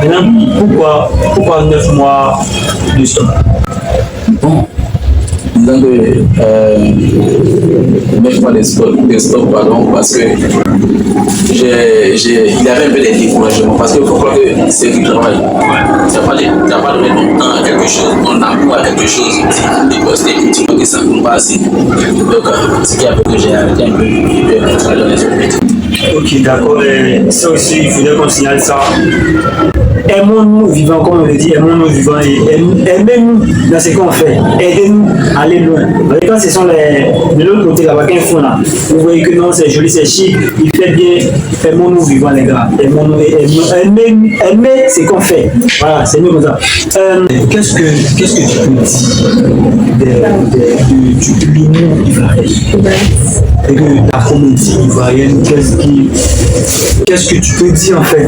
Maintenant, pourquoi 9 mois de stop? Bon, disons que 9 mois de stop, pardon, parce que il y avait un peu de découragement, parce qu'il faut croire que c'est du travail. Tu n'as pas donné ton temps à quelque chose, ton amour à quelque chose, tu postais, tu vois que ça ne compte pas assez. Donc, ce qui a fait que j'ai arrêté un peu de donner ce métier. Ok, d'accord. Ça aussi, il faudrait qu'on signale ça. Aimons-nous vivants, comme on le dit, aimons-nous vivants et aimez-nous dans ce qu'on fait. Aidez-nous à aller loin. Quand ce sont de l'autre côté, là-bas, qu'un fond là, vous voyez que non, c'est joli, c'est chic, il fait bien. Aimons-nous vivants, les gars. Aimons-nous et aimez ce qu'on fait. Voilà, c'est mieux comme ça. Qu'est-ce que tu peux dire du l'humour ivoirien et de la comédie ivoirienne? Qu'est-ce que tu peux dire en fait?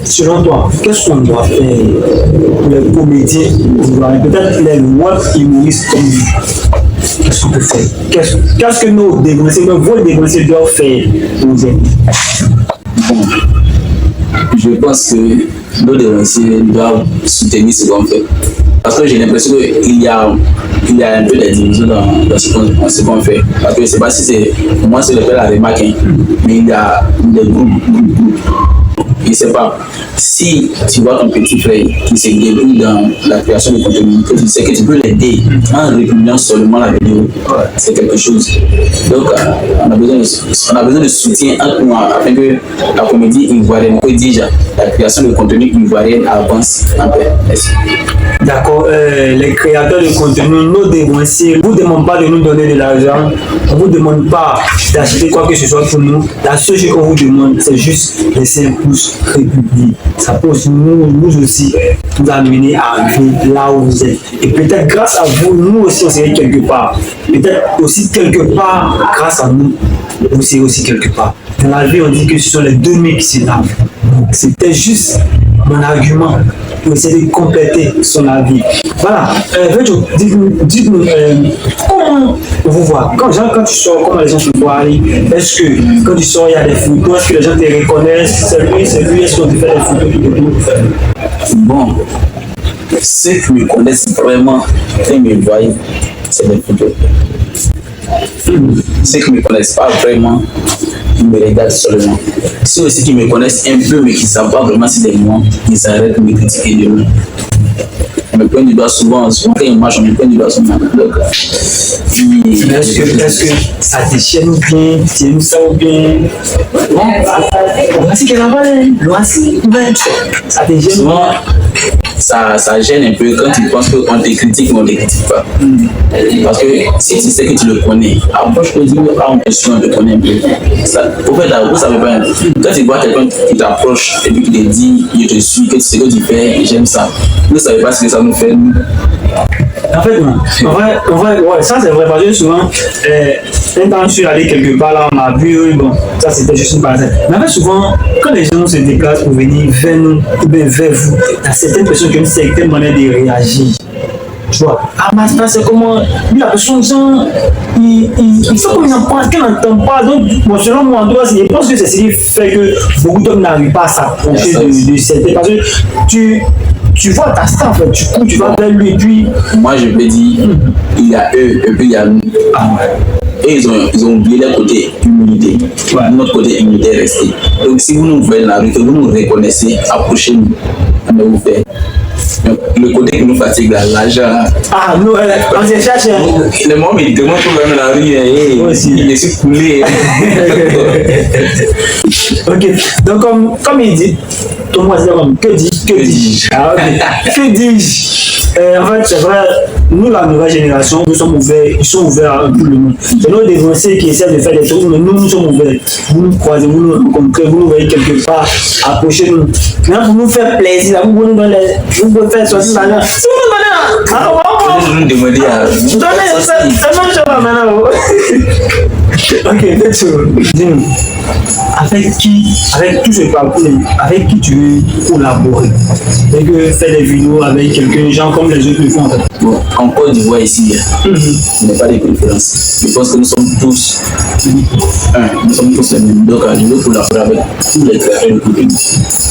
Selon toi, qu'est-ce qu'on doit faire pour les comédiens ivoiriens, peut-être les web humoristes comme nous? Qu'est-ce qu'on peut faire? Qu'est-ce que nos dégressés doivent faire aux aider? Bon, je pense que nos dégressés doivent soutenir ce qu'on fait. Parce que j'ai l'impression qu'il y a un peu de division dans ce qu'on fait. Parce que je ne sais pas si c'est, pour moi, c'est le fait la remarque, hein, mais il y a des groupes. Je ne sais pas, si tu vois ton petit frère qui se débrouille dans la création de contenu, que tu sais que tu peux l'aider en républiant seulement la vidéo, c'est quelque chose. Donc, on a besoin de soutien entre nous afin que la comédie ivoirienne, que déjà la création de contenu ivoirienne avance en paix. Merci. D'accord, les créateurs de contenu, nos dégressés, ne vous demandent pas de nous donner de l'argent, on ne vous demande pas d'acheter quoi que ce soit pour nous. La seule chose qu'on vous demande, c'est juste laisser un pouce républié. Ça peut aussi nous aussi nous amener à arriver là où vous êtes. Et peut-être grâce à vous, nous aussi on serait quelque part. Peut-être aussi quelque part, grâce à nous, vous serez aussi quelque part. Dans la vie, on dit que ce sont les deux mains qui se lavent. C'était juste mon argument pour essayer de compléter son avis. Voilà. Dites-nous comment on vous voit. Quand tu sors, comment les gens te voient? Est-ce que quand tu sors, il y a des photos? Est-ce que les gens te reconnaissent? C'est lui, est-ce qu'on te fait des photos? Bon, ceux qui me connaissent vraiment et me voient, c'est des photos. Ceux qui ne me connaissent pas vraiment, ils me regardent seulement. Ceux aussi qui me connaissent un peu mais qui ne savent pas vraiment si c'est moi, ils arrêtent de me critiquer de loin. On me pointe du doigt souvent quand ils marchent, on me pointe du doigt souvent. Est-ce que ça te chaîne bien, tu aimes ça ou bien? Bon, voici qu'elle a volé, voici, ça te gêne souvent, ça gêne un peu quand tu penses qu'on te critique mais on ne te critique pas. Parce que si tu sais que tu le connais, approche-le, dis-le, on te connaît un peu. Au fait, vous ne savez pas, quand tu vois quelqu'un qui t'approche et puis qui te dit, je te suis, que tu sais que tu fais, j'aime ça, vous ne savez pas ce que ça nous fait. En fait, en vrai, ouais, ça c'est vrai, parce que souvent, un temps je suis allé quelque part là, on m'a vu, bon, ça c'était juste une parenthèse. Mais en fait, souvent, quand les gens se déplacent pour venir vers nous, ou bien vers vous, il y a certaines personnes qui ont une certaine manière de réagir. Tu vois, ah, mais c'est comment, lui, la personne, il faut qu'on en parle, qu'elle n'entend pas. Donc, bon, selon moi, je pense que c'est ce qui fait que beaucoup d'hommes n'arrivent pas à s'approcher de certaines. Parce que tu vois ta star, en fait, tu cours, tu vas vers lui, et puis. Moi, je peux dire, il y a eux, et puis il y a nous. Ah ouais. Et ils ont oublié leur côté humilité. Ouais. Notre côté humilité est resté. Donc, si vous nous voyez dans la rue, que vous nous reconnaissez, approchez-nous. On va vous faire. Le côté qui nous fatigue, l'argent. Ah, nous, on se cherche. Le moment où il demande pour venir dans la rue, il est sur coulé. Ok, donc comme il dit, Thomas dit comme que dis-je Ah, ok. Que dis-je En fait, c'est vrai, nous, la nouvelle génération, nous sommes ouverts, ils sont ouverts à tout le monde. C'est nos dévancés qui essaient de faire des trucs, mais nous sommes ouverts. Vous nous croisez, vous nous rencontrez, vous nous voyez quelque part, approchez-nous. Maintenant, pour nous faire plaisir, vous pouvez faire sortir l'argent. Si vous donnez, je nous demander à. donnez, c'est même chose maintenant. Ok, dis-nous, avec tout ce parcours, avec qui tu veux collaborer? Avec faire des vidéos avec quelqu'un, genre comme les autres le font en fait. Bon, en Côte d'Ivoire ici, il n'y a pas de préférence. Je pense que nous sommes tous nous sommes tous les mêmes. Donc, je veux collaborer avec tous les créateurs de contenu.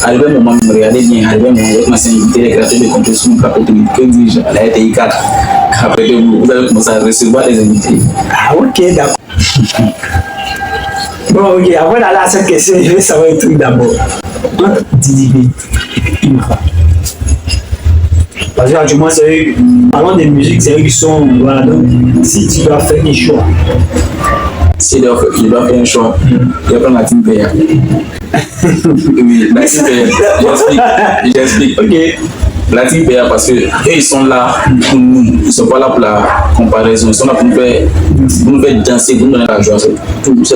Arrivé un moment, regardez bien, arrivé un moment, avec ma invité les créateurs de contenu sur mon plateau, que dis-je, la RTI4. Après que vous allez commencer à recevoir les invités. Ah, ok, d'accord. Bon, ok, avant d'aller à cette question, je vais savoir un truc d'abord. Entre Didi B et Imra. Parce qu'actuellement, c'est eux, parlant des musiques, c'est eux qui sont. Voilà, donc, si tu dois faire un choix. Si je dois faire un choix, je vais prendre la team PA. Oui, la team PA. J'explique. Ok. La team PA parce que eux, ils sont là pour nous. Ils ne sont pas là pour la comparaison. Ils sont là pour nous faire danser, pour nous donner la joie. C'est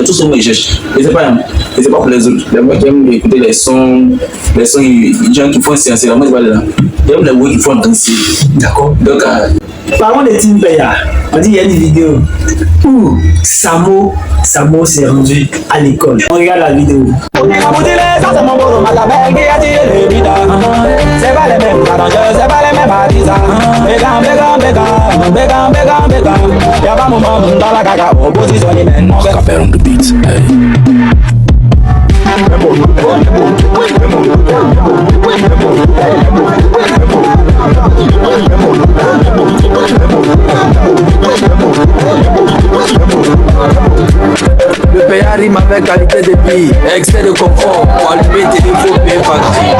tout ce que moi je cherche. Mais ce n'est pas pour les autres. Les gens qui aiment écouter les sons, les gens qui font séancer, moi, je vais aller là. J'aime les gens qui font danser. D'accord. Donc, parlons des team PA. On dit qu'il y a une vidéo où Samo s'est rendu à l'école. On regarde la vidéo. C'est pas les mêmes arrangeurs, c'est pas les mêmes artisans. Y'a pas moment dans la caca, opposition les mêmes. Capel on the beat. Hey. Le PA rime avec qualité de vie, excès de confort, pour allumer tes défauts bien factices.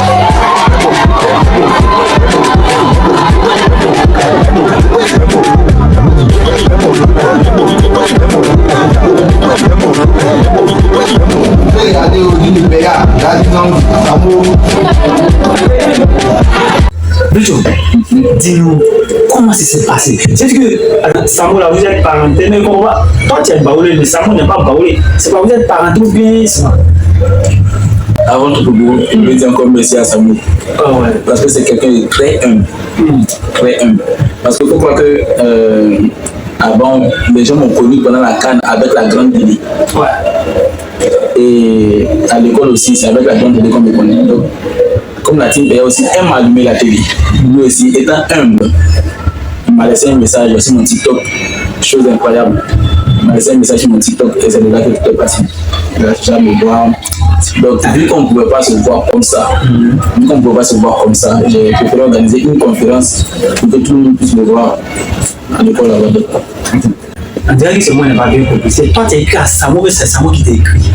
Bicho, dis-nous, comment ça s'est passé? C'est que Samo, là, vous êtes parenté, mais comment toi tu es baoulé, mais Samo n'est pas baoulé. C'est pas vous êtes parenté ou bien ça? avant tout, je veux dire encore merci à Samo. Oh, ouais. Parce que c'est quelqu'un de très humble. Très humble. Parce qu'il faut croire que avant, les gens m'ont connu pendant la CAN avec la grande télé. Ouais. Et à l'école aussi, c'est avec la grande télé qu'on me connaît. Donc, comme la team PA aussi aime allumer la télé, lui aussi, étant humble, il m'a laissé un message sur mon TikTok, chose incroyable. Il m'a laissé un message sur mon TikTok et c'est de là que tout est parti. Il a cherché à me voir. Donc, vu qu'on ne pouvait pas se voir comme ça, j'ai préféré organiser une conférence pour que tout le monde puisse me voir à l'école là-bas. On dirait que c'est moi qui n'ai pas bien compris. C'est toi qui as écrit à Samo, mais c'est Samo qui t'a écrit.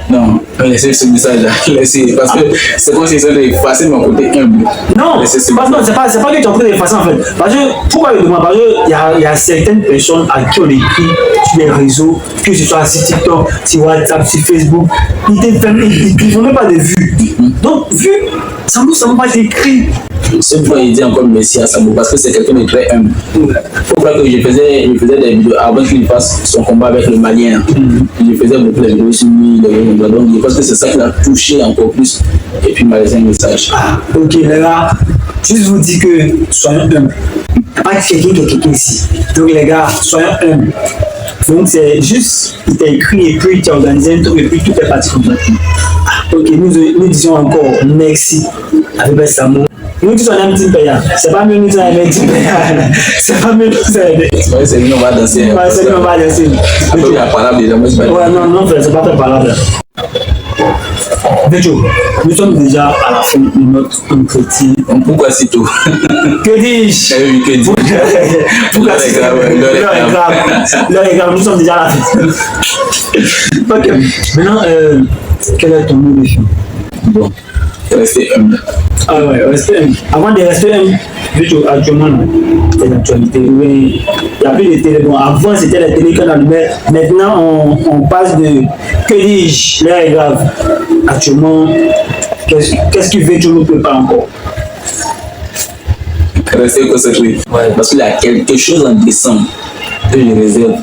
Non, laissez ce message-là. Laissez, parce que c'est comme si c'était effacer de mon côté humble. Non, c'est pas que tu es en train d'effacer en fait. Parce que, pourquoi je demande? Parce qu'il y a certaines personnes à qui on écrit sur les réseaux, que ce soit sur TikTok, sur WhatsApp, sur Facebook, ils ne font même pas de vues. Donc, vu, Samo va t'écrire. Cette fois, il dit encore merci à Samo parce que c'est quelqu'un de très humble. Il faut pas que je faisais des vidéos avant qu'il fasse son combat avec le Malien. Je faisais beaucoup de vidéos sur lui, donc je pense que c'est ça qui l'a touché encore plus. Et puis il m'a laissé un message. Ah, ok, les gars, juste vous dire que soyons humbles. Pas quelqu'un ici. Donc, les gars, soyons humbles. Donc, c'est juste, il t'a écrit et puis tu as organisé un truc et puis tout est parti comme ça. Ok, nous disons encore merci avec Samo. Nous tous on aime Team PA. C'est pas mieux nous on aime Team PA. C'est pas mieux nous on aime. C'est lui on va danser. Ouais, c'est lui on va danser. Il y a parlé déjà, moi c'est pas. Ouais, non, frère, c'est pas très parlable. Béjo, nous sommes déjà à la fin de notre entretien. Pourquoi si tôt? Que dis-je? Oui, que dis-je? Pourquoi si tôt? L'heure est grave, nous sommes déjà à la fin. Ok, maintenant, quel est ton mot de fin? Bon, restez humble. Ah ouais, restez humble. Avant de rester humble, Béjo, actuellement, c'est l'actualité. Il n'y a plus de télé. Bon, avant, c'était la télé qu'on allumait. Maintenant, on passe de que dis-je? L'heure est grave. Actuellement, qu'est-ce que Béjo ne peut pas encore? Restez concentré. Ouais. Parce qu'il y a quelque chose en décembre que je réserve.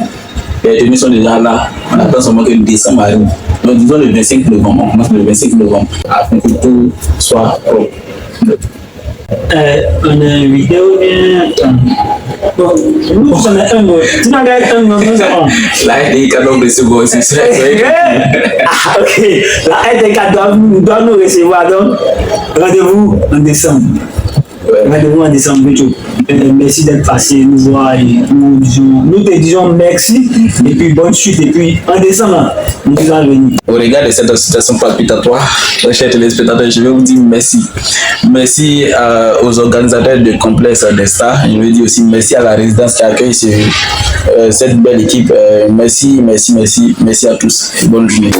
Les tenues sont déjà là. On attend seulement que le décembre arrive. Donc disons le 25 novembre. On commence le 25 novembre afin que tout soit propre. On a une vidéo bien. Bon, nous sommes un mot. Tu n'as pas un mot, nous avons. La RDK doit recevoir aussi. Ah, ok. La RDK doit nous recevoir. Donc, rendez-vous en décembre. Rendez-vous en décembre. Merci d'être passé nous voir et nous te disons merci et puis bonne suite et puis en décembre nous allons venir. Au regard de cette situation palpitatoire, chers téléspectateurs, je vais vous dire merci. Merci aux organisateurs de Complexe des Stars. Je veux dire aussi merci à la résidence qui accueille cette belle équipe. Merci à tous et bonne journée.